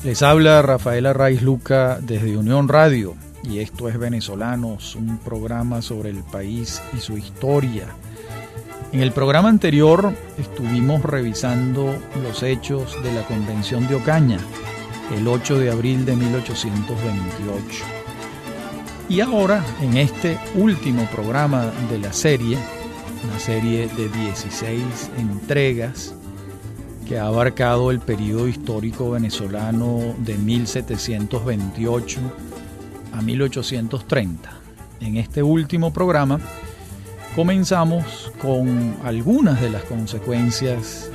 Les habla Rafael Arraiz Luca desde Unión Radio y esto es Venezolanos, un programa sobre el país y su historia. En el programa anterior estuvimos revisando los hechos de la Convención de Ocaña, el 8 de abril de 1828. Y ahora, en este último programa de la serie, una serie de 16 entregas, que ha abarcado el periodo histórico venezolano de 1728 a 1830. En este último programa comenzamos con algunas de las consecuencias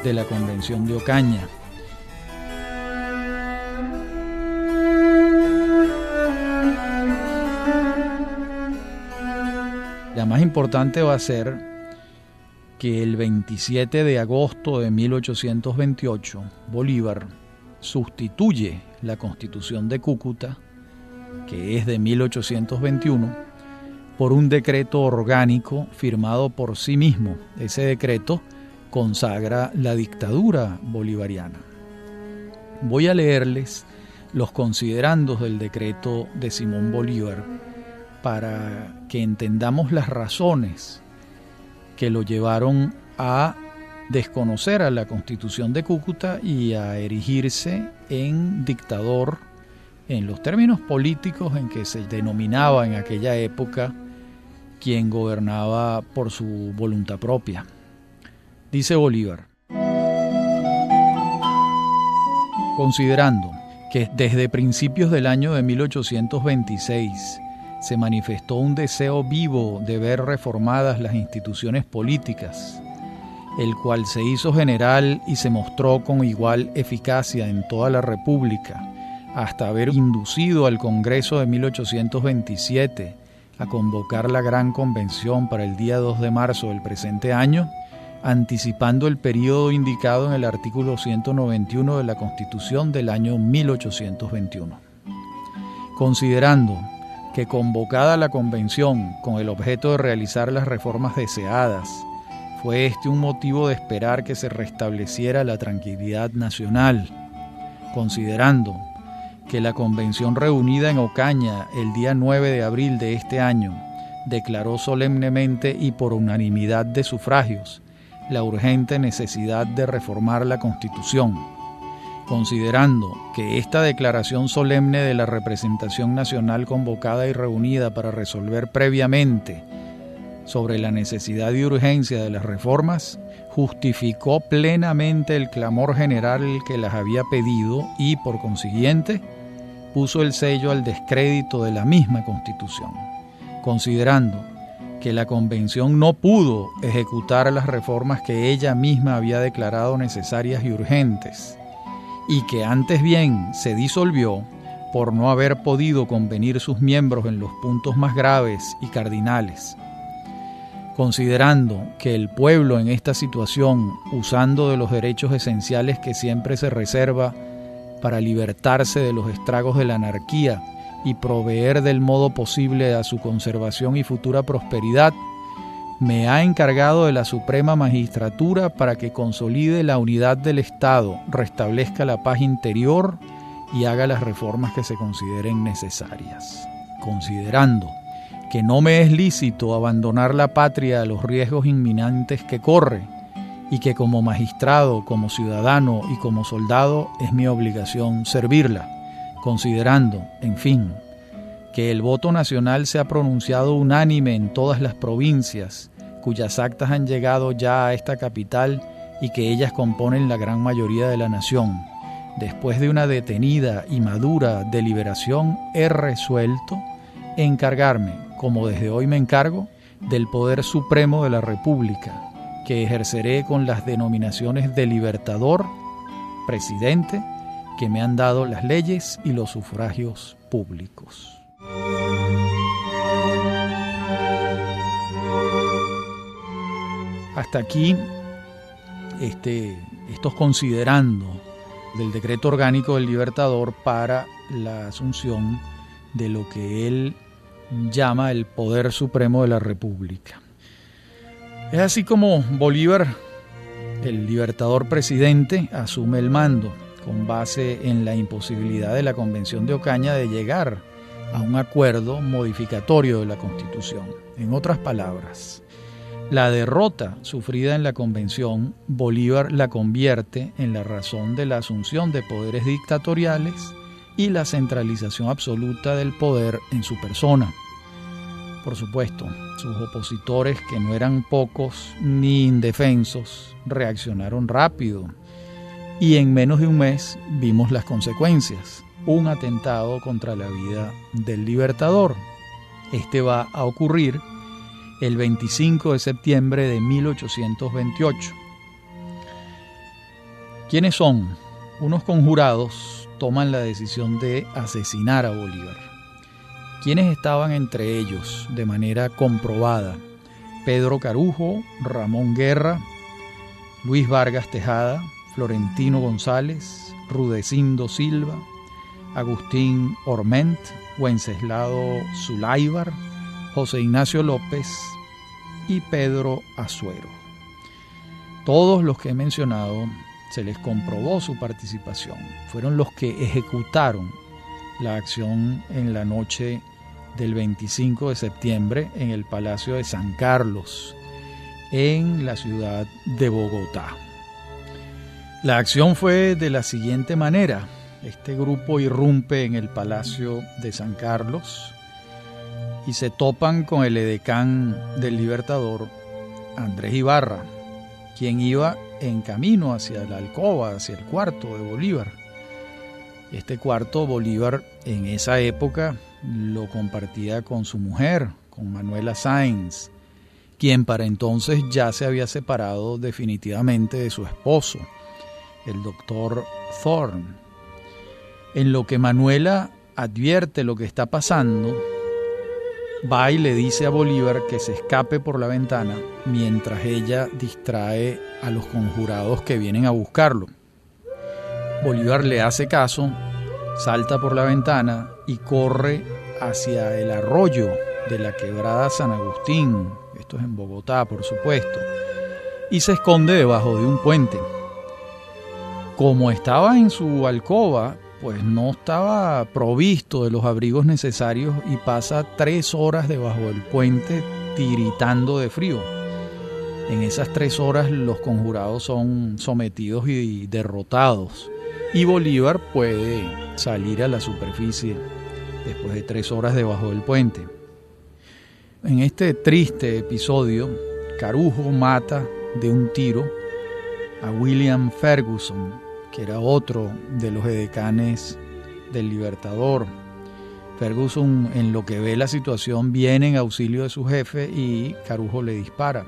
de la Convención de Ocaña. La más importante va a ser que el 27 de agosto de 1828, Bolívar sustituye la Constitución de Cúcuta, que es de 1821, por un decreto orgánico firmado por sí mismo. Ese decreto consagra la dictadura bolivariana. Voy a leerles los considerandos del decreto de Simón Bolívar para que entendamos las razones que lo llevaron a desconocer a la Constitución de Cúcuta y a erigirse en dictador en los términos políticos en que se denominaba en aquella época quien gobernaba por su voluntad propia. Dice Bolívar: considerando que desde principios del año de 1826 se manifestó un deseo vivo de ver reformadas las instituciones políticas, el cual se hizo general y se mostró con igual eficacia en toda la República, hasta haber inducido al Congreso de 1827 a convocar la Gran Convención para el día 2 de marzo del presente año, anticipando el período indicado en el artículo 191 de la Constitución del año 1821. Considerando que convocada la convención con el objeto de realizar las reformas deseadas, fue este un motivo de esperar que se restableciera la tranquilidad nacional, considerando que la convención reunida en Ocaña el día 9 de abril de este año declaró solemnemente y por unanimidad de sufragios la urgente necesidad de reformar la Constitución, considerando que esta declaración solemne de la representación nacional convocada y reunida para resolver previamente sobre la necesidad y urgencia de las reformas, justificó plenamente el clamor general que las había pedido y, por consiguiente, puso el sello al descrédito de la misma Constitución, considerando que la Convención no pudo ejecutar las reformas que ella misma había declarado necesarias y urgentes, y que antes bien se disolvió por no haber podido convenir sus miembros en los puntos más graves y cardinales. Considerando que el pueblo en esta situación, usando de los derechos esenciales que siempre se reserva para libertarse de los estragos de la anarquía y proveer del modo posible a su conservación y futura prosperidad, me ha encargado de la Suprema Magistratura para que consolide la unidad del Estado, restablezca la paz interior y haga las reformas que se consideren necesarias. Considerando que no me es lícito abandonar la patria a los riesgos inminentes que corre y que como magistrado, como ciudadano y como soldado es mi obligación servirla, considerando, en fin, que el voto nacional se ha pronunciado unánime en todas las provincias, cuyas actas han llegado ya a esta capital y que ellas componen la gran mayoría de la nación. Después de una detenida y madura deliberación, he resuelto encargarme, como desde hoy me encargo, del poder supremo de la República, que ejerceré con las denominaciones de Libertador, Presidente, que me han dado las leyes y los sufragios públicos. Hasta aquí estos considerando del decreto orgánico del Libertador para la asunción de lo que él llama el poder supremo de la República. Es así como Bolívar, el libertador presidente, asume el mando, con base en la imposibilidad de la Convención de Ocaña de llegar a un acuerdo modificatorio de la Constitución. En otras palabras, la derrota sufrida en la Convención, Bolívar la convierte en la razón de la asunción de poderes dictatoriales y la centralización absoluta del poder en su persona. Por supuesto, sus opositores, que no eran pocos ni indefensos, reaccionaron rápido y en menos de un mes vimos las consecuencias. Un atentado contra la vida del Libertador. Este va a ocurrir el 25 de septiembre de 1828. ¿Quiénes son? Unos conjurados toman la decisión de asesinar a Bolívar. ¿Quiénes estaban entre ellos de manera comprobada? Pedro Carujo, Ramón Guerra, Luis Vargas Tejada, Florentino González, Rudecindo Silva, Agustín Orment, Wenceslao Zulaybar, José Ignacio López y Pedro Azuero. Todos los que he mencionado se les comprobó su participación. Fueron los que ejecutaron la acción en la noche del 25 de septiembre en el Palacio de San Carlos, en la ciudad de Bogotá. La acción fue de la siguiente manera. Este grupo irrumpe en el Palacio de San Carlos y se topan con el edecán del Libertador, Andrés Ibarra, quien iba en camino hacia la alcoba, hacia el cuarto de Bolívar. Este cuarto Bolívar en esa época lo compartía con su mujer, con Manuela Sáenz, quien para entonces ya se había separado definitivamente de su esposo, el doctor Thorne. En lo que Manuela advierte lo que está pasando, va y le dice a Bolívar que se escape por la ventana mientras ella distrae a los conjurados que vienen a buscarlo. Bolívar le hace caso, salta por la ventana y corre hacia el arroyo de la quebrada San Agustín, esto es en Bogotá por supuesto, y se esconde debajo de un puente. Como estaba en su alcoba, pues no estaba provisto de los abrigos necesarios y pasa 3 horas debajo del puente tiritando de frío. En esas 3 horas los conjurados son sometidos y derrotados y Bolívar puede salir a la superficie después de 3 horas debajo del puente. En este triste episodio, Carujo mata de un tiro a William Ferguson, que era otro de los edecanes del Libertador. Ferguson, en lo que ve la situación, viene en auxilio de su jefe y Carujo le dispara.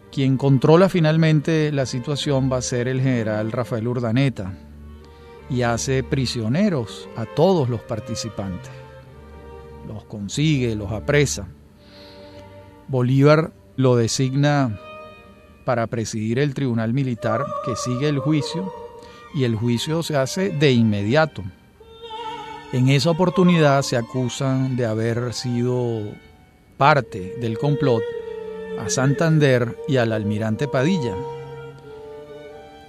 Quien controla finalmente la situación va a ser el general Rafael Urdaneta y hace prisioneros a todos los participantes. Los consigue, los apresa. Bolívar lo designa para presidir el tribunal militar que sigue el juicio y el juicio se hace de inmediato. En esa oportunidad se acusan de haber sido parte del complot a Santander y al almirante Padilla.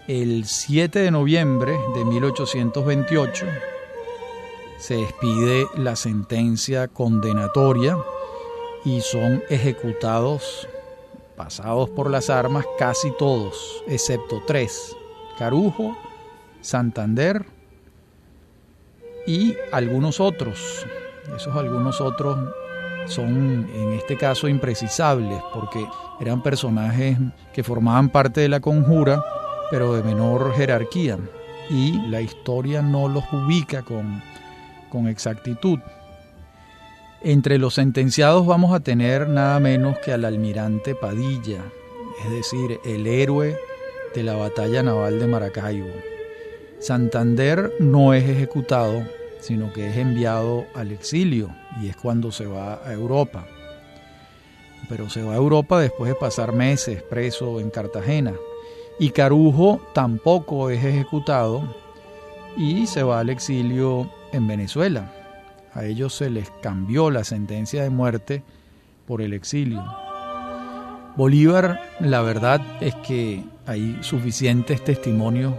El 7 de noviembre de 1828 se expide la sentencia condenatoria y son ejecutados, pasados por las armas, casi todos, excepto 3, Carujo, Santander y algunos otros. Esos algunos otros son en este caso imprecisables porque eran personajes que formaban parte de la conjura, pero de menor jerarquía, y la historia no los ubica con exactitud. Entre los sentenciados vamos a tener nada menos que al almirante Padilla, es decir, el héroe de la batalla naval de Maracaibo. Santander no es ejecutado, sino que es enviado al exilio, y es cuando se va a Europa. Pero se va a Europa después de pasar meses preso en Cartagena. Y Carujo tampoco es ejecutado y se va al exilio en Venezuela. A ellos se les cambió la sentencia de muerte por el exilio. Bolívar, la verdad es que hay suficientes testimonios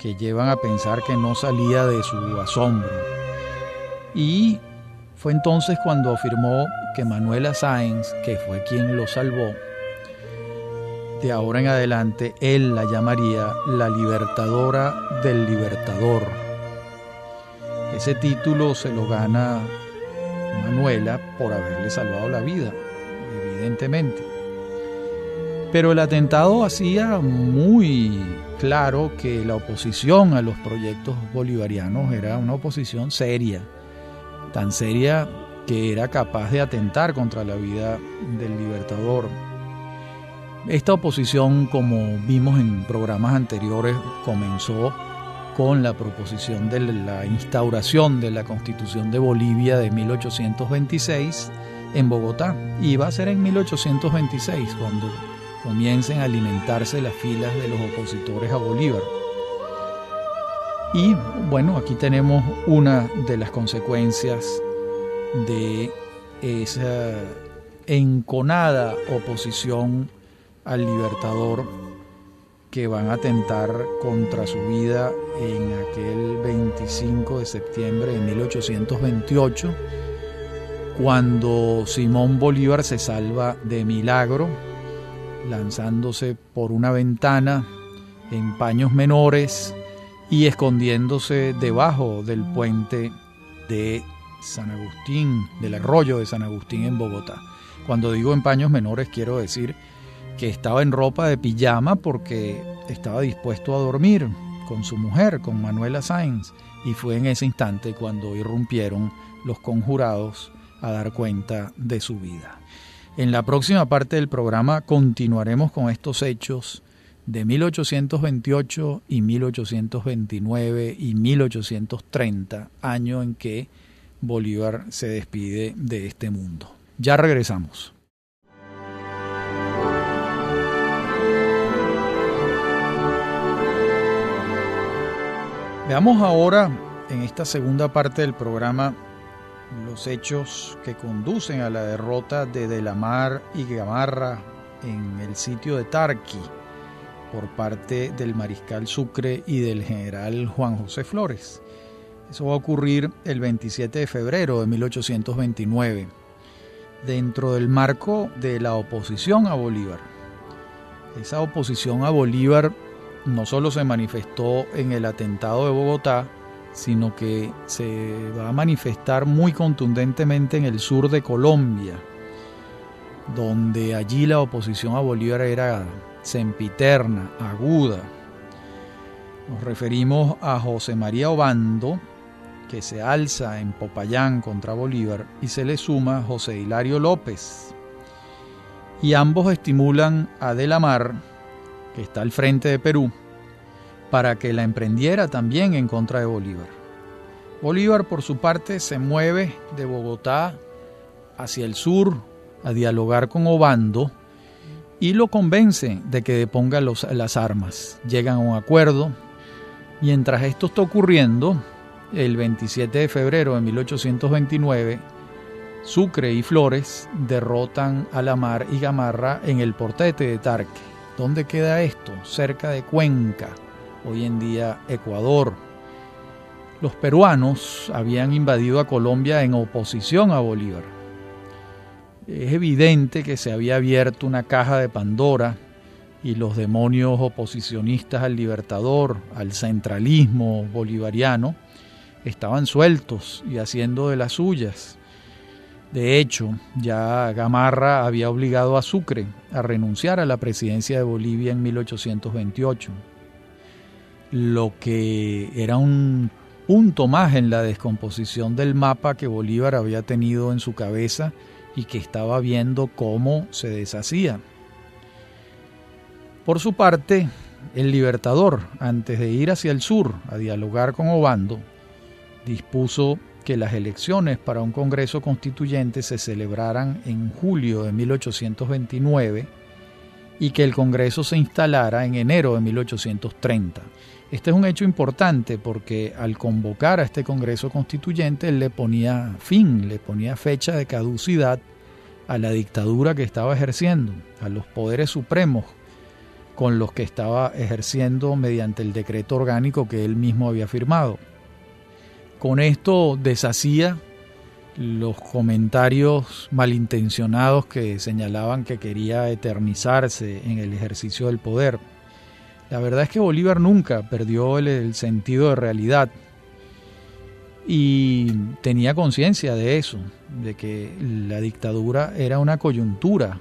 que llevan a pensar que no salía de su asombro. Y fue entonces cuando afirmó que Manuela Sáenz, que fue quien lo salvó, de ahora en adelante él la llamaría la libertadora del libertador. Ese título se lo gana Manuela por haberle salvado la vida, evidentemente. Pero el atentado hacía muy claro que la oposición a los proyectos bolivarianos era una oposición seria, tan seria que era capaz de atentar contra la vida del libertador. Esta oposición, como vimos en programas anteriores, comenzó con la proposición de la instauración de la Constitución de Bolivia de 1826 en Bogotá, y va a ser en 1826 cuando comiencen a alimentarse las filas de los opositores a Bolívar. Y bueno, aquí tenemos una de las consecuencias de esa enconada oposición al libertador, que van a atentar contra su vida en aquel 25 de septiembre de 1828, cuando Simón Bolívar se salva de milagro, lanzándose por una ventana en paños menores y escondiéndose debajo del puente de San Agustín, del arroyo de San Agustín en Bogotá. Cuando digo en paños menores, quiero decir que estaba en ropa de pijama porque estaba dispuesto a dormir con su mujer, con Manuela Sáenz, y fue en ese instante cuando irrumpieron los conjurados a dar cuenta de su vida. En la próxima parte del programa continuaremos con estos hechos de 1828 y 1829 y 1830, año en que Bolívar se despide de este mundo. Ya regresamos. Veamos ahora, en esta segunda parte del programa, los hechos que conducen a la derrota de la Mar y Gamarra en el sitio de Tarqui por parte del mariscal Sucre y del general Juan José Flores. Eso va a ocurrir el 27 de febrero de 1829, dentro del marco de la oposición a Bolívar. Esa oposición a Bolívar no solo se manifestó en el atentado de Bogotá, sino que se va a manifestar muy contundentemente en el sur de Colombia, donde allí la oposición a Bolívar era sempiterna, aguda. Nos referimos a José María Obando, que se alza en Popayán contra Bolívar, y se le suma José Hilario López. Y ambos estimulan a De la Mar, que está al frente de Perú, para que la emprendiera también en contra de Bolívar. Bolívar, por su parte, se mueve de Bogotá hacia el sur a dialogar con Obando y lo convence de que deponga las armas. Llegan a un acuerdo. Mientras esto está ocurriendo, el 27 de febrero de 1829, Sucre y Flores derrotan a la Mar y Gamarra en el Portete de Tarque. ¿Dónde queda esto? Cerca de Cuenca, hoy en día Ecuador. Los peruanos habían invadido a Colombia en oposición a Bolívar. Es evidente que se había abierto una caja de Pandora y los demonios oposicionistas al libertador, al centralismo bolivariano, estaban sueltos y haciendo de las suyas. De hecho, ya Gamarra había obligado a Sucre a renunciar a la presidencia de Bolivia en 1828, lo que era un punto más en la descomposición del mapa que Bolívar había tenido en su cabeza y que estaba viendo cómo se deshacía. Por su parte, el libertador, antes de ir hacia el sur a dialogar con Obando, dispuso que las elecciones para un Congreso Constituyente se celebraran en julio de 1829 y que el Congreso se instalara en enero de 1830. Este es un hecho importante porque al convocar a este Congreso Constituyente él le ponía fin, le ponía fecha de caducidad a la dictadura que estaba ejerciendo, a los poderes supremos con los que estaba ejerciendo mediante el decreto orgánico que él mismo había firmado. Con esto deshacía los comentarios malintencionados que señalaban que quería eternizarse en el ejercicio del poder. La verdad es que Bolívar nunca perdió el sentido de realidad y tenía conciencia de eso, de que la dictadura era una coyuntura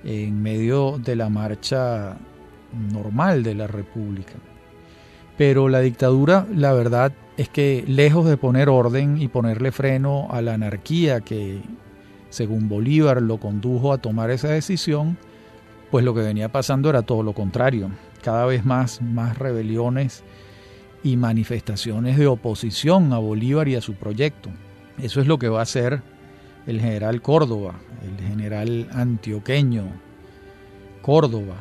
en medio de la marcha normal de la República. Pero la dictadura, la verdad es que lejos de poner orden y ponerle freno a la anarquía que, según Bolívar, lo condujo a tomar esa decisión, pues lo que venía pasando era todo lo contrario. Cada vez más rebeliones y manifestaciones de oposición a Bolívar y a su proyecto. Eso es lo que va a hacer el general Córdoba, el general antioqueño Córdoba,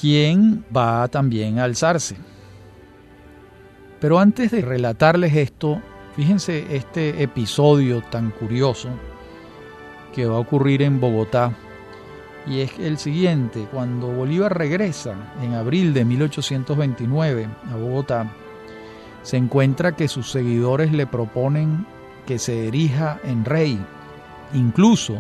quien va también a alzarse. Pero antes de relatarles esto, fíjense este episodio tan curioso que va a ocurrir en Bogotá, y es el siguiente. Cuando Bolívar regresa en abril de 1829 a Bogotá, se encuentra que sus seguidores le proponen que se erija en rey. Incluso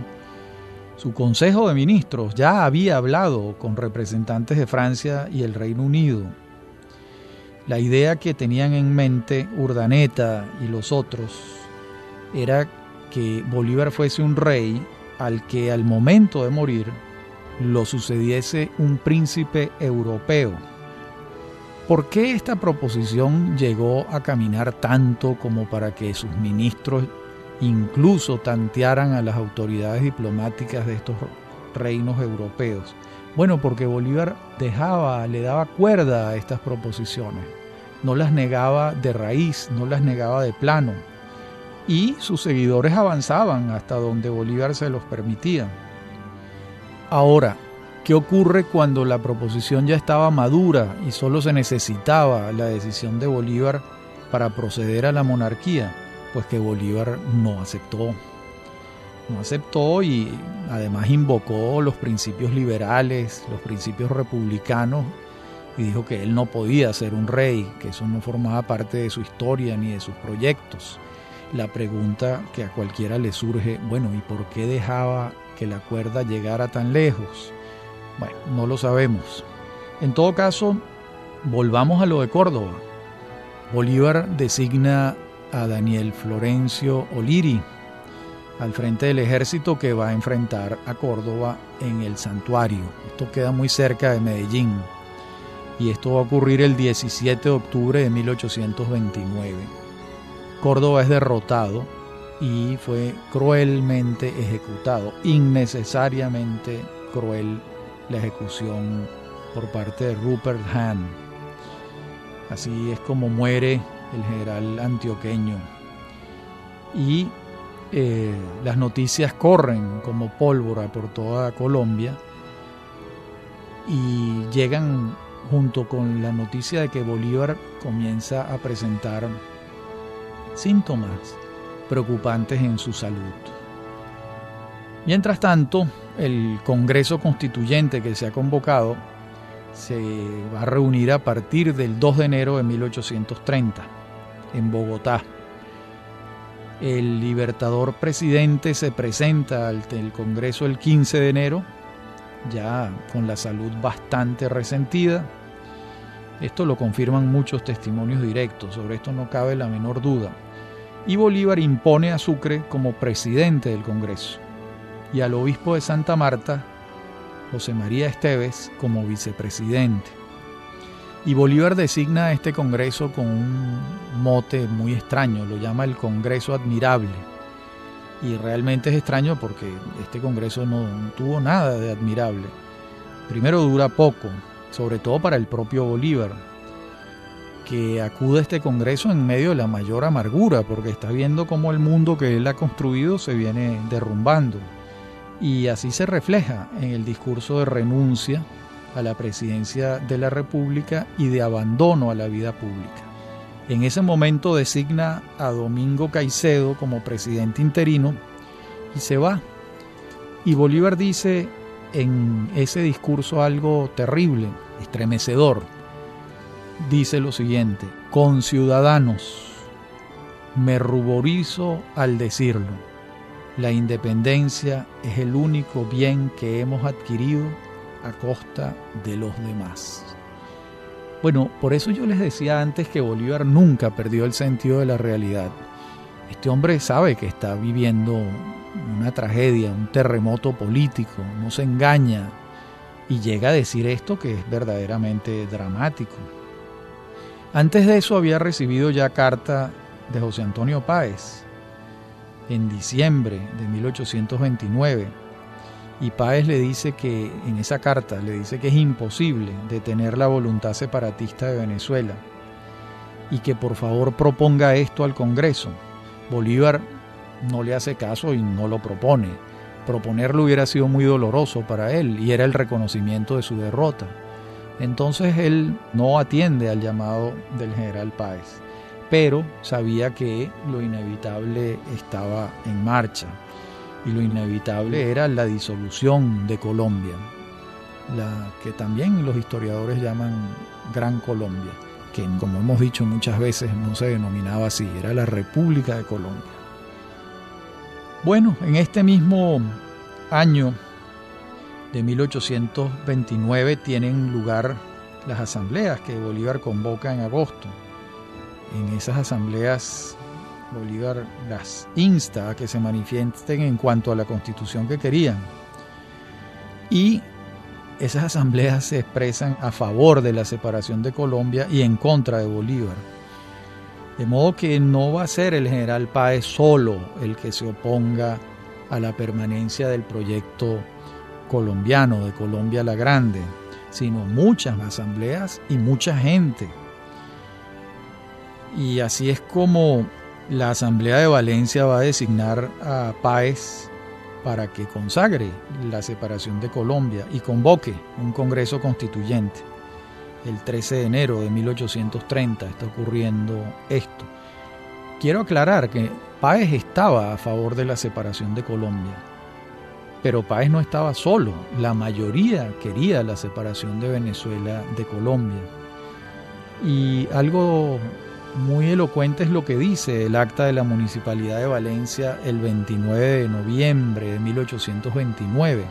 su Consejo de Ministros ya había hablado con representantes de Francia y el Reino Unido. La idea que tenían en mente Urdaneta y los otros era que Bolívar fuese un rey al que al momento de morir lo sucediese un príncipe europeo. ¿Por qué esta proposición llegó a caminar tanto como para que sus ministros incluso tantearan a las autoridades diplomáticas de estos reinos europeos? Bueno, porque Bolívar le daba cuerda a estas proposiciones, no las negaba de raíz, no las negaba de plano, y sus seguidores avanzaban hasta donde Bolívar se los permitía. Ahora, ¿qué ocurre cuando la proposición ya estaba madura y solo se necesitaba la decisión de Bolívar para proceder a la monarquía? Pues que Bolívar no aceptó y además invocó los principios liberales, los principios republicanos, y dijo que él no podía ser un rey, que eso no formaba parte de su historia ni de sus proyectos. La pregunta que a cualquiera le surge, bueno, ¿y por qué dejaba que la cuerda llegara tan lejos? Bueno, no lo sabemos. En todo caso, volvamos a lo de Córdoba. Bolívar designa a Daniel Florencio Oliri al frente del ejército que va a enfrentar a Córdoba en el Santuario. Esto queda muy cerca de Medellín y esto va a ocurrir el 17 de octubre de 1829. Córdoba es derrotado y fue cruelmente ejecutado, innecesariamente cruel la ejecución por parte de Rupert Hahn. Así es como muere el general antioqueño. Y las noticias corren como pólvora por toda Colombia y llegan junto con la noticia de que Bolívar comienza a presentar síntomas preocupantes en su salud. Mientras tanto, el Congreso Constituyente que se ha convocado se va a reunir a partir del 2 de enero de 1830 en Bogotá. El libertador presidente se presenta ante el Congreso el 15 de enero, ya con la salud bastante resentida. Esto lo confirman muchos testimonios directos, sobre esto no cabe la menor duda. Y Bolívar impone a Sucre como presidente del Congreso y al obispo de Santa Marta, José María Esteves, como vicepresidente. Y Bolívar designa a este Congreso con un mote muy extraño, lo llama el Congreso Admirable. Y realmente es extraño porque este Congreso no tuvo nada de admirable. Primero, dura poco, sobre todo para el propio Bolívar, que acude a este Congreso en medio de la mayor amargura, porque está viendo cómo el mundo que él ha construido se viene derrumbando. Y así se refleja en el discurso de renuncia a la presidencia de la República y de abandono a la vida pública. En ese momento designa a Domingo Caicedo como presidente interino y se va. Y Bolívar dice en ese discurso algo terrible, estremecedor. Dice lo siguiente: conciudadanos, me ruborizo al decirlo, la independencia es el único bien que hemos adquirido a costa de los demás. Bueno, por eso yo les decía antes que Bolívar nunca perdió el sentido de la realidad. Este hombre sabe que está viviendo una tragedia, un terremoto político, no se engaña y llega a decir esto que es verdaderamente dramático. Antes de eso había recibido ya carta de José Antonio Páez en diciembre de 1829. Y Páez le dice que, en esa carta, le dice que es imposible detener la voluntad separatista de Venezuela y que por favor proponga esto al Congreso. Bolívar no le hace caso y no lo propone. Proponerlo hubiera sido muy doloroso para él y era el reconocimiento de su derrota. Entonces él no atiende al llamado del general Páez, pero sabía que lo inevitable estaba en marcha. Y lo inevitable era la disolución de Colombia, la que también los historiadores llaman Gran Colombia, que como hemos dicho muchas veces no se denominaba así, era la República de Colombia. Bueno, en este mismo año de 1829 tienen lugar las asambleas que Bolívar convoca en agosto. En esas asambleas Bolívar las insta a que se manifiesten en cuanto a la constitución que querían. Y esas asambleas se expresan a favor de la separación de Colombia y en contra de Bolívar. De modo que no va a ser el general Páez solo el que se oponga a la permanencia del proyecto colombiano, de Colombia la Grande, sino muchas asambleas y mucha gente. Y así es como la Asamblea de Valencia va a designar a Páez para que consagre la separación de Colombia y convoque un Congreso Constituyente. El 13 de enero de 1830 está ocurriendo esto. Quiero aclarar que Páez estaba a favor de la separación de Colombia, pero Páez no estaba solo. La mayoría quería la separación de Venezuela de Colombia. Y algo muy elocuente es lo que dice el acta de la Municipalidad de Valencia el 29 de noviembre de 1829,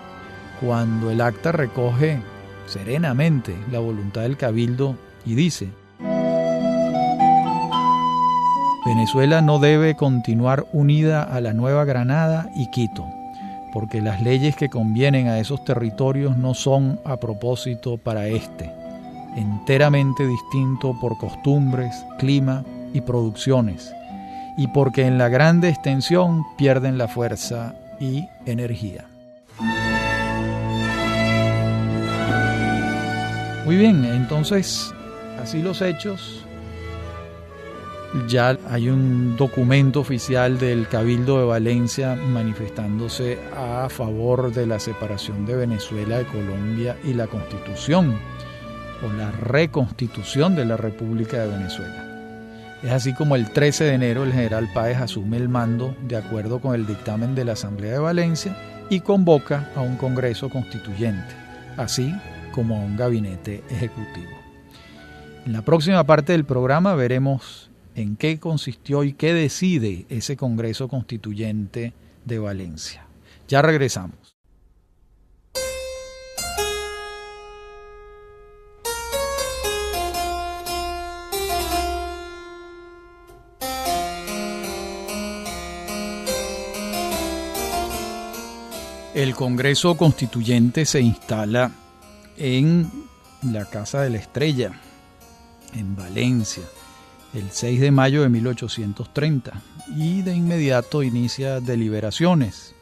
cuando el acta recoge serenamente la voluntad del Cabildo y dice: Venezuela no debe continuar unida a la Nueva Granada y Quito, porque las leyes que convienen a esos territorios no son a propósito para este, enteramente distinto por costumbres, clima y producciones, y porque en la grande extensión pierden la fuerza y energía. Muy bien, entonces, así los hechos. Ya hay un documento oficial del Cabildo de Valencia manifestándose a favor de la separación de Venezuela de Colombia y la Constitución o la reconstitución de la República de Venezuela. Es así como el 13 de enero el general Páez asume el mando de acuerdo con el dictamen de la Asamblea de Valencia y convoca a un Congreso Constituyente, así como a un gabinete ejecutivo. En la próxima parte del programa veremos en qué consistió y qué decide ese Congreso Constituyente de Valencia. Ya regresamos. El Congreso Constituyente se instala en la Casa de la Estrella, en Valencia, el 6 de mayo de 1830, y de inmediato inicia deliberaciones.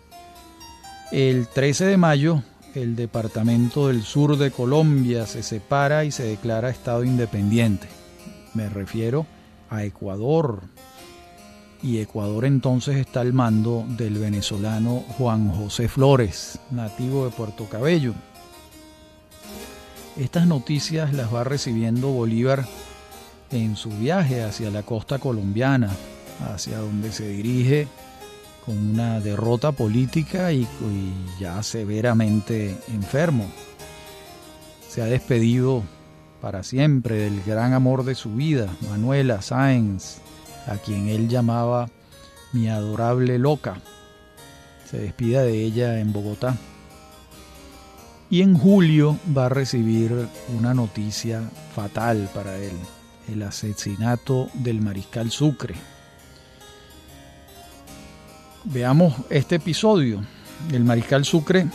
El 13 de mayo, el departamento del sur de Colombia se separa y se declara Estado independiente. Me refiero a Ecuador. Y Ecuador entonces está al mando del venezolano Juan José Flores, nativo de Puerto Cabello. Estas noticias las va recibiendo Bolívar en su viaje hacia la costa colombiana, hacia donde se dirige con una derrota política y ya severamente enfermo. Se ha despedido para siempre del gran amor de su vida, Manuela Sáenz, a quien él llamaba mi adorable loca. Se despide de ella en Bogotá. Y en julio va a recibir una noticia fatal para él: el asesinato del mariscal Sucre. Veamos este episodio. El mariscal Sucre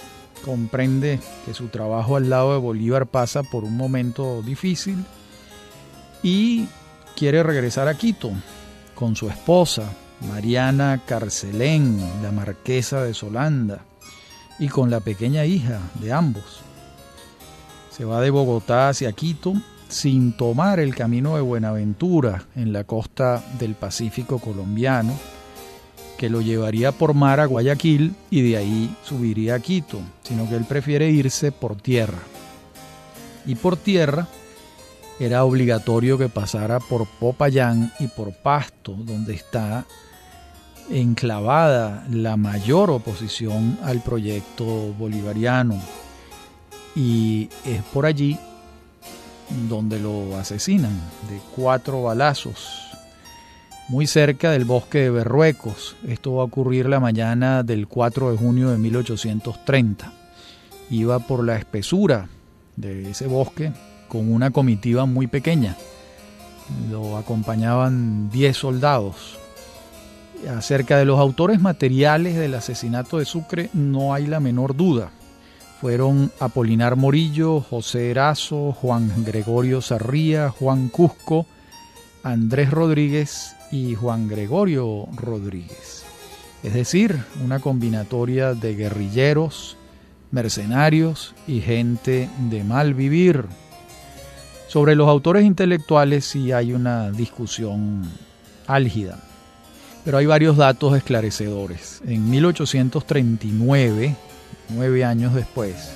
comprende que su trabajo al lado de Bolívar pasa por un momento difícil y quiere regresar a Quito con su esposa, Mariana Carcelén, la marquesa de Solanda, y con la pequeña hija de ambos. Se va de Bogotá hacia Quito sin tomar el camino de Buenaventura en la costa del Pacífico colombiano, que lo llevaría por mar a Guayaquil y de ahí subiría a Quito, sino que él prefiere irse por tierra. Y por tierra era obligatorio que pasara por Popayán y por Pasto, donde está enclavada la mayor oposición al proyecto bolivariano, y es por allí donde lo asesinan de 4 balazos, muy cerca del bosque de Berruecos. Esto va a ocurrir la mañana del 4 de junio de 1830. Iba por la espesura de ese bosque con una comitiva muy pequeña. Lo acompañaban 10 soldados. Acerca de los autores materiales del asesinato de Sucre no hay la menor duda. Fueron Apolinar Morillo, José Erazo, Juan Gregorio Sarría, Juan Cusco, Andrés Rodríguez y Juan Gregorio Rodríguez. Es decir, una combinatoria de guerrilleros, mercenarios y gente de mal vivir. Sobre los autores intelectuales sí hay una discusión álgida, pero hay varios datos esclarecedores. En 1839, 9 años después,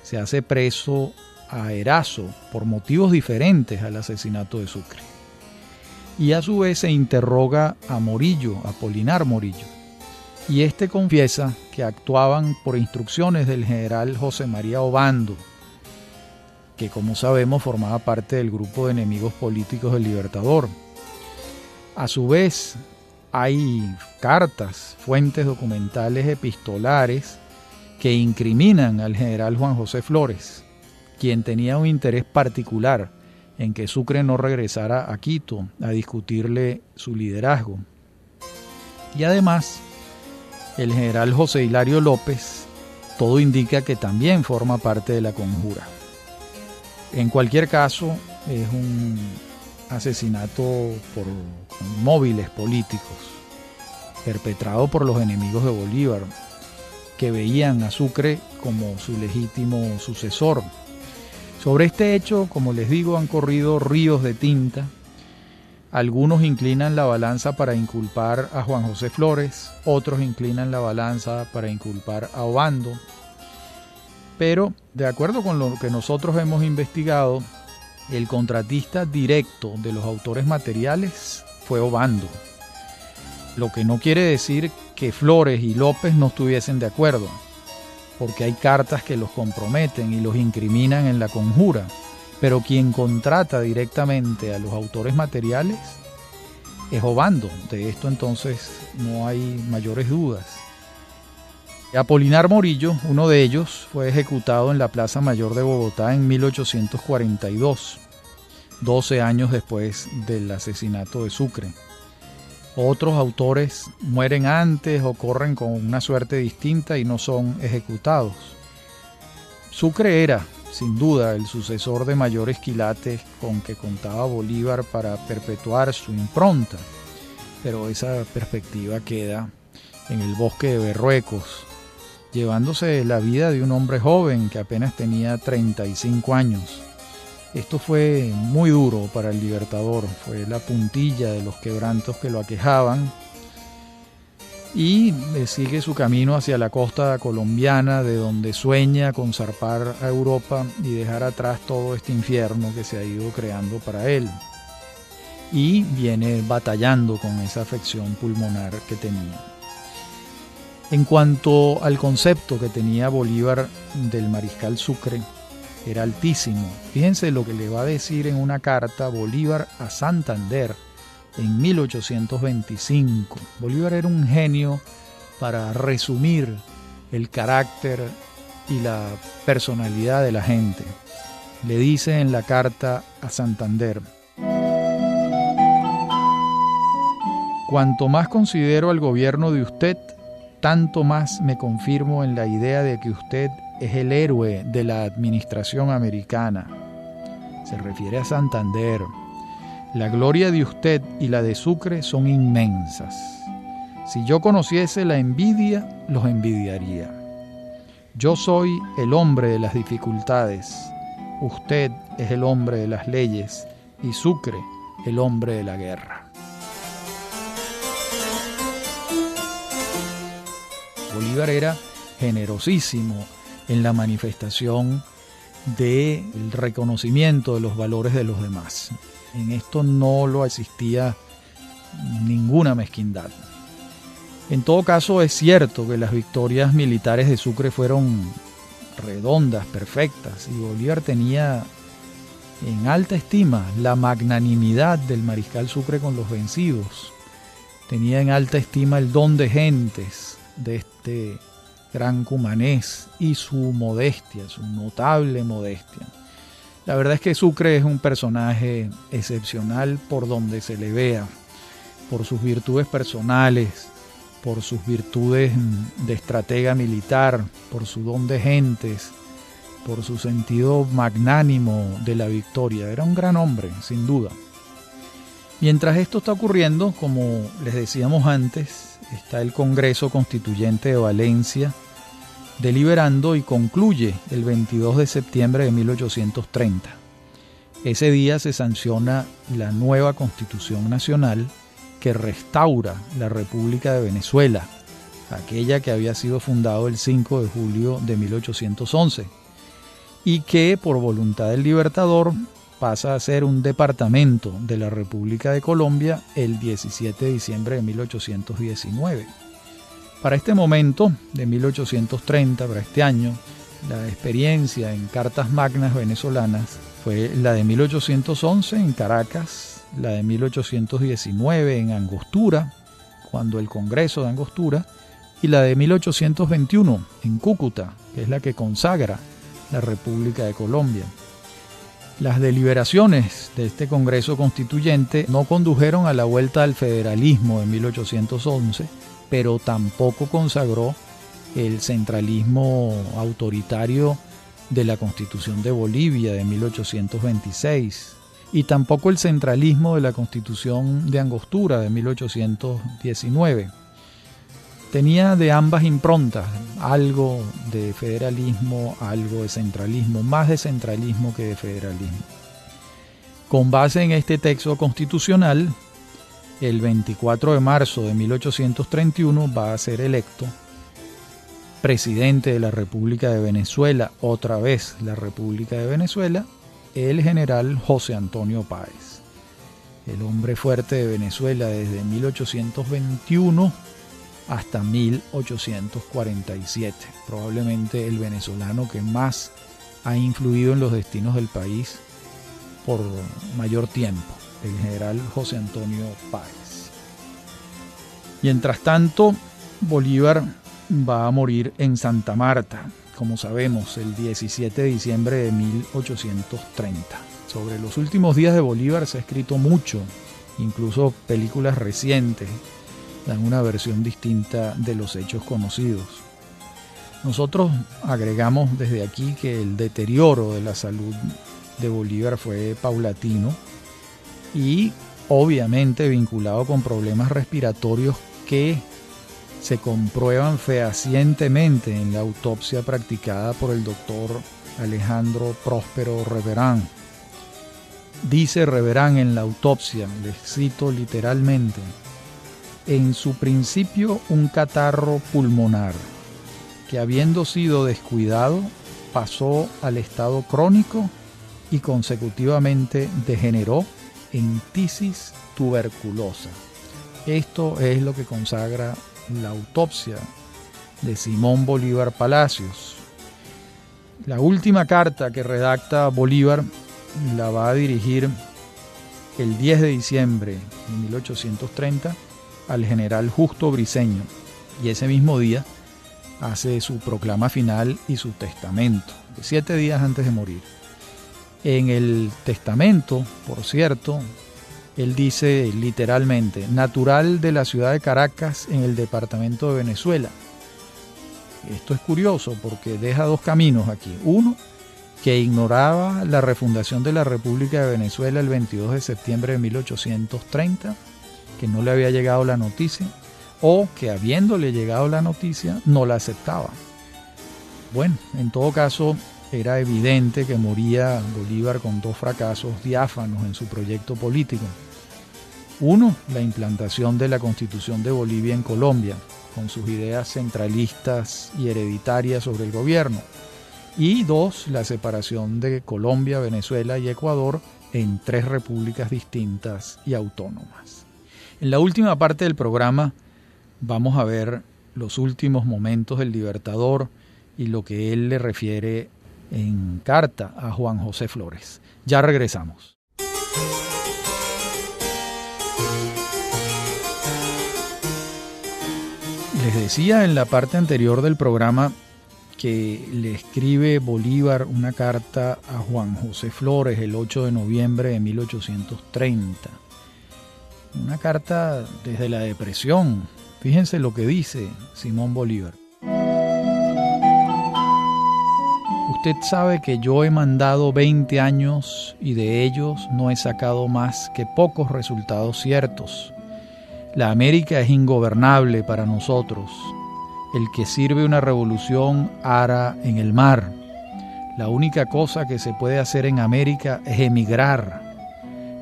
se hace preso a Erazo por motivos diferentes al asesinato de Sucre. Y a su vez se interroga a Morillo, Apolinar Morillo. Y este confiesa que actuaban por instrucciones del general José María Obando, que como sabemos formaba parte del grupo de enemigos políticos del Libertador. A su vez hay cartas, fuentes documentales epistolares que incriminan al general Juan José Flores, quien tenía un interés particular en que Sucre no regresara a Quito a discutirle su liderazgo. Y además, el general José Hilario López, todo indica que también forma parte de la conjura. En cualquier caso, es un asesinato por móviles políticos, perpetrado por los enemigos de Bolívar, que veían a Sucre como su legítimo sucesor. Sobre este hecho, como les digo, han corrido ríos de tinta. Algunos inclinan la balanza para inculpar a Juan José Flores, otros inclinan la balanza para inculpar a Obando. Pero, de acuerdo con lo que nosotros hemos investigado, el contratista directo de los autores materiales fue Obando. Lo que no quiere decir que Flores y López no estuviesen de acuerdo, porque hay cartas que los comprometen y los incriminan en la conjura, pero quien contrata directamente a los autores materiales es Obando. De esto entonces no hay mayores dudas. Apolinar Morillo, uno de ellos, fue ejecutado en la Plaza Mayor de Bogotá en 1842, 12 años después del asesinato de Sucre. Otros autores mueren antes o corren con una suerte distinta y no son ejecutados. Sucre era, sin duda, el sucesor de mayores quilates con que contaba Bolívar para perpetuar su impronta, pero esa perspectiva queda en el bosque de Berruecos, llevándose la vida de un hombre joven que apenas tenía 35 años. Esto fue muy duro para el Libertador, fue la puntilla de los quebrantos que lo aquejaban, y sigue su camino hacia la costa colombiana, de donde sueña con zarpar a Europa y dejar atrás todo este infierno que se ha ido creando para él. Y viene batallando con esa afección pulmonar que tenía. En cuanto al concepto que tenía Bolívar del mariscal Sucre, era altísimo. Fíjense lo que le va a decir en una carta Bolívar a Santander en 1825. Bolívar era un genio para resumir el carácter y la personalidad de la gente. Le dice en la carta a Santander: cuanto más considero al gobierno de usted, tanto más me confirmo en la idea de que usted es el héroe de la administración americana. Se refiere a Santander. La gloria de usted y la de Sucre son inmensas. Si yo conociese la envidia, los envidiaría. Yo soy el hombre de las dificultades. Usted es el hombre de las leyes y Sucre el hombre de la guerra. Bolívar era generosísimo en la manifestación del reconocimiento de los valores de los demás. En esto no lo existía ninguna mezquindad. En todo caso, es cierto que las victorias militares de Sucre fueron redondas, perfectas, y Bolívar tenía en alta estima la magnanimidad del mariscal Sucre con los vencidos. Tenía en alta estima el don de gentes de este gran cumanés y su modestia, su notable modestia. La verdad es que Sucre es un personaje excepcional por donde se le vea, por sus virtudes personales, por sus virtudes de estratega militar, por su don de gentes, por su sentido magnánimo de la victoria. Era un gran hombre, sin duda. Mientras esto está ocurriendo, como les decíamos antes, está el Congreso Constituyente de Valencia deliberando y concluye el 22 de septiembre de 1830. Ese día se sanciona la nueva Constitución Nacional que restaura la República de Venezuela, aquella que había sido fundada el 5 de julio de 1811 y que por voluntad del Libertador pasa a ser un departamento de la República de Colombia el 17 de diciembre de 1819. Para este momento, de 1830, para este año, la experiencia en cartas magnas venezolanas fue la de 1811 en Caracas, la de 1819 en Angostura, cuando el Congreso de Angostura, y la de 1821 en Cúcuta, que es la que consagra la República de Colombia. Las deliberaciones de este Congreso Constituyente no condujeron a la vuelta al federalismo de 1811, pero tampoco consagró el centralismo autoritario de la Constitución de Bolivia de 1826 y tampoco el centralismo de la Constitución de Angostura de 1819. Tenía de ambas improntas, algo de federalismo, algo de centralismo, más de centralismo que de federalismo. Con base en este texto constitucional, el 24 de marzo de 1831 va a ser electo presidente de la República de Venezuela, otra vez la República de Venezuela, el general José Antonio Páez, el hombre fuerte de Venezuela desde 1821 hasta 1847, probablemente el venezolano que más ha influido en los destinos del país por mayor tiempo, el general José Antonio Páez. Mientras tanto, Bolívar va a morir en Santa Marta, como sabemos, el 17 de diciembre de 1830. Sobre los últimos días de Bolívar se ha escrito mucho, incluso películas recientes dan una versión distinta de los hechos conocidos. Nosotros agregamos desde aquí que el deterioro de la salud de Bolívar fue paulatino y obviamente vinculado con problemas respiratorios que se comprueban fehacientemente en la autopsia practicada por el doctor Alejandro Próspero Reverán. Dice Reverán en la autopsia, les cito literalmente: en su principio un catarro pulmonar, que habiendo sido descuidado, pasó al estado crónico y consecutivamente degeneró en tisis tuberculosa. Esto es lo que consagra la autopsia de Simón Bolívar Palacios. La última carta que redacta Bolívar la va a dirigir el 10 de diciembre de 1830 al general Justo Briceño, y ese mismo día hace su proclama final y su testamento, 7 días antes de morir. En el testamento, por cierto, él dice literalmente: natural de la ciudad de Caracas, en el departamento de Venezuela. Esto es curioso porque deja dos caminos aquí. Uno, que ignoraba la refundación de la República de Venezuela el 22 de septiembre de 1830, que no le había llegado la noticia, o que habiéndole llegado la noticia no la aceptaba. Bueno, en todo caso, era evidente que moría Bolívar con dos fracasos diáfanos en su proyecto político. Uno, la implantación de la Constitución de Bolivia en Colombia, con sus ideas centralistas y hereditarias sobre el gobierno. Y dos, la separación de Colombia, Venezuela y Ecuador en 3 repúblicas distintas y autónomas. En la última parte del programa vamos a ver los últimos momentos del Libertador y lo que él le refiere en carta a Juan José Flores. Ya regresamos. Les decía en la parte anterior del programa que le escribe Bolívar una carta a Juan José Flores el 8 de noviembre de 1830. Una carta desde la depresión. Fíjense lo que dice Simón Bolívar. Usted sabe que yo he mandado 20 años y de ellos no he sacado más que pocos resultados ciertos. La América es ingobernable para nosotros. El que sirve una revolución ara en el mar. La única cosa que se puede hacer en América es emigrar.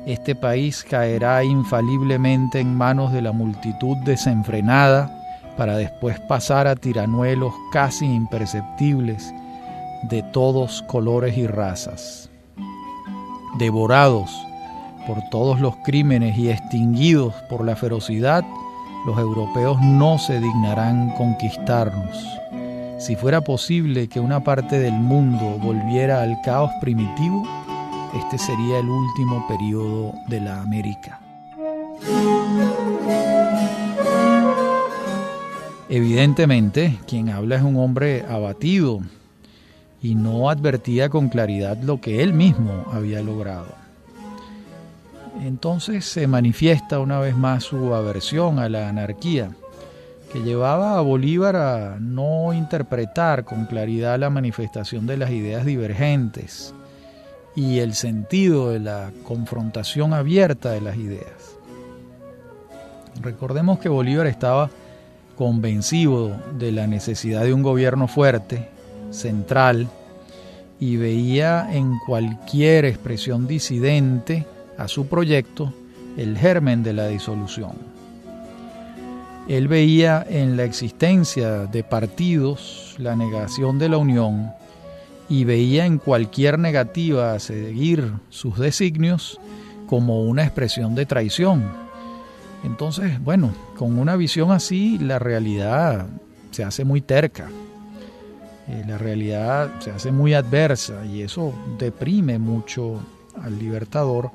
Este país caerá infaliblemente en manos de la multitud desenfrenada para después pasar a tiranuelos casi imperceptibles de todos colores y razas. Devorados por todos los crímenes y extinguidos por la ferocidad, los europeos no se dignarán conquistarnos. Si fuera posible que una parte del mundo volviera al caos primitivo, este sería el último periodo de la América. Evidentemente, quien habla es un hombre abatido y no advertía con claridad lo que él mismo había logrado. Entonces se manifiesta una vez más su aversión a la anarquía, que llevaba a Bolívar a no interpretar con claridad la manifestación de las ideas divergentes y el sentido de la confrontación abierta de las ideas. Recordemos que Bolívar estaba convencido de la necesidad de un gobierno fuerte, central, y veía en cualquier expresión disidente a su proyecto el germen de la disolución. Él veía en la existencia de partidos la negación de la unión y veía en cualquier negativa a seguir sus designios como una expresión de traición. Entonces, bueno, con una visión así, la realidad se hace muy terca, la realidad se hace muy adversa y eso deprime mucho al Libertador,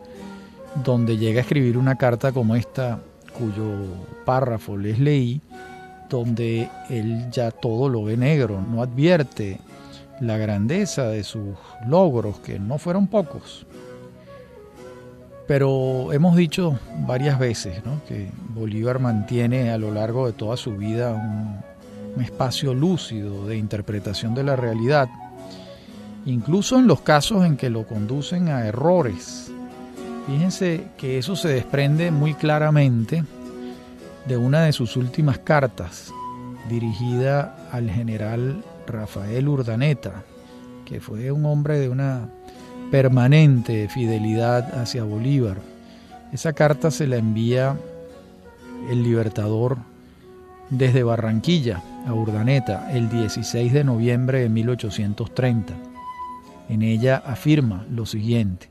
donde llega a escribir una carta como esta, cuyo párrafo les leí, donde él ya todo lo ve negro, no advierte la grandeza de sus logros, que no fueron pocos. Pero hemos dicho varias veces, ¿no?, que Bolívar mantiene a lo largo de toda su vida un espacio lúcido de interpretación de la realidad, incluso en los casos en que lo conducen a errores. Fíjense que eso se desprende muy claramente de una de sus últimas cartas, dirigida al general Rafael Urdaneta, que fue un hombre de una permanente fidelidad hacia Bolívar. Esa carta se la envía el Libertador desde Barranquilla a Urdaneta el 16 de noviembre de 1830. En ella afirma lo siguiente: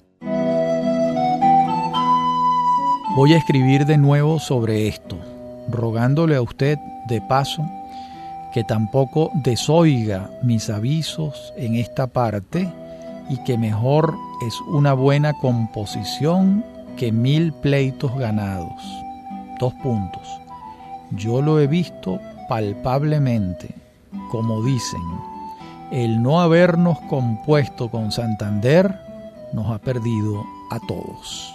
voy a escribir de nuevo sobre esto, rogándole a usted, de paso, que tampoco desoiga mis avisos en esta parte y que mejor es una buena composición que 1000 pleitos ganados. 2 puntos. Yo lo he visto palpablemente, como dicen, el no habernos compuesto con Santander nos ha perdido a todos.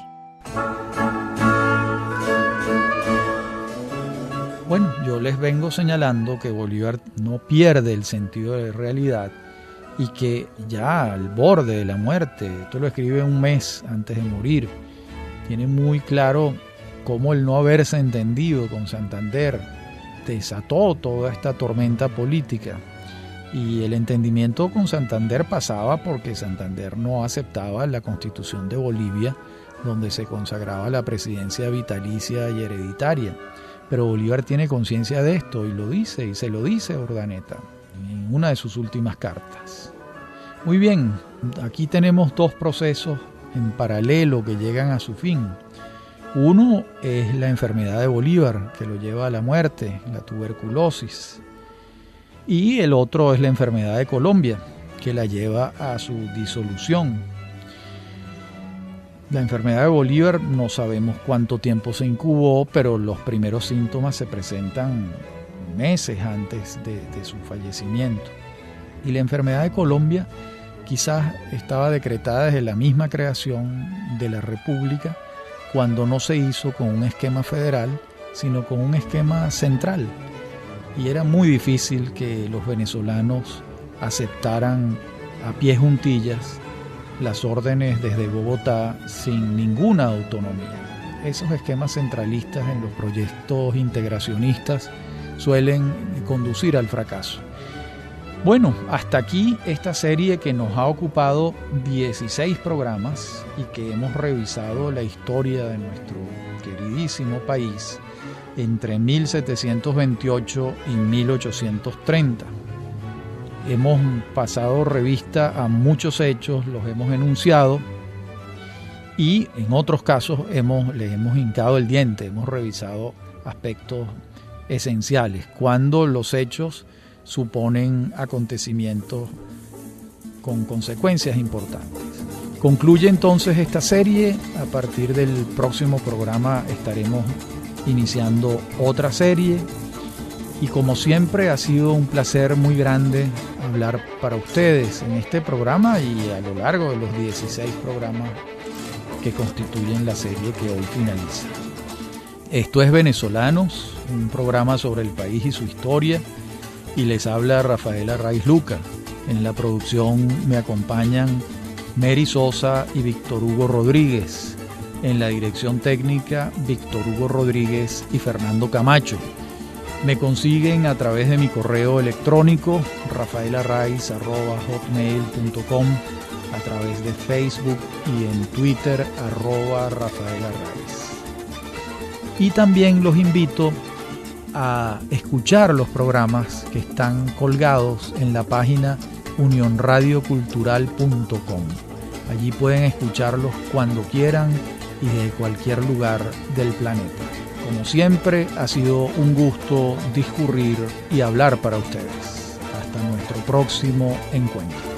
Bueno, yo les vengo señalando que Bolívar no pierde el sentido de realidad y que ya al borde de la muerte, esto lo escribe un mes antes de morir, tiene muy claro cómo el no haberse entendido con Santander desató toda esta tormenta política. Y el entendimiento con Santander pasaba porque Santander no aceptaba la Constitución de Bolivia, donde se consagraba la presidencia vitalicia y hereditaria. Pero Bolívar tiene conciencia de esto y lo dice, y se lo dice a Urdaneta en una de sus últimas cartas. Muy bien, aquí tenemos 2 procesos en paralelo que llegan a su fin. Uno es la enfermedad de Bolívar, que lo lleva a la muerte, la tuberculosis. Y el otro es la enfermedad de Colombia, que la lleva a su disolución. La enfermedad de Bolívar no sabemos cuánto tiempo se incubó, pero los primeros síntomas se presentan meses antes de su fallecimiento. Y la enfermedad de Colombia quizás estaba decretada desde la misma creación de la República, cuando no se hizo con un esquema federal, sino con un esquema central. Y era muy difícil que los venezolanos aceptaran a pie juntillas las órdenes desde Bogotá sin ninguna autonomía. Esos esquemas centralistas en los proyectos integracionistas suelen conducir al fracaso. Bueno, hasta aquí esta serie que nos ha ocupado 16 programas y que hemos revisado la historia de nuestro queridísimo país entre 1728 y 1830. Hemos pasado revista a muchos hechos, los hemos enunciado y en otros casos les hemos hincado el diente, hemos revisado aspectos esenciales, cuando los hechos suponen acontecimientos con consecuencias importantes. Concluye entonces esta serie. A partir del próximo programa estaremos iniciando otra serie y como siempre ha sido un placer muy grande hablar para ustedes en este programa y a lo largo de los 16 programas que constituyen la serie que hoy finaliza. Esto es Venezolanos, un programa sobre el país y su historia, y les habla Rafael Arraiz Luca. En la producción me acompañan Mary Sosa y Víctor Hugo Rodríguez. En la dirección técnica, Víctor Hugo Rodríguez y Fernando Camacho. Me consiguen a través de mi correo electrónico rafaelarraiz@hotmail.com, a través de Facebook y en Twitter @rafaelarraiz. Y también los invito a escuchar los programas que están colgados en la página unionradiocultural.com. Allí pueden escucharlos cuando quieran y desde cualquier lugar del planeta. Como siempre, ha sido un gusto discurrir y hablar para ustedes. Hasta nuestro próximo encuentro.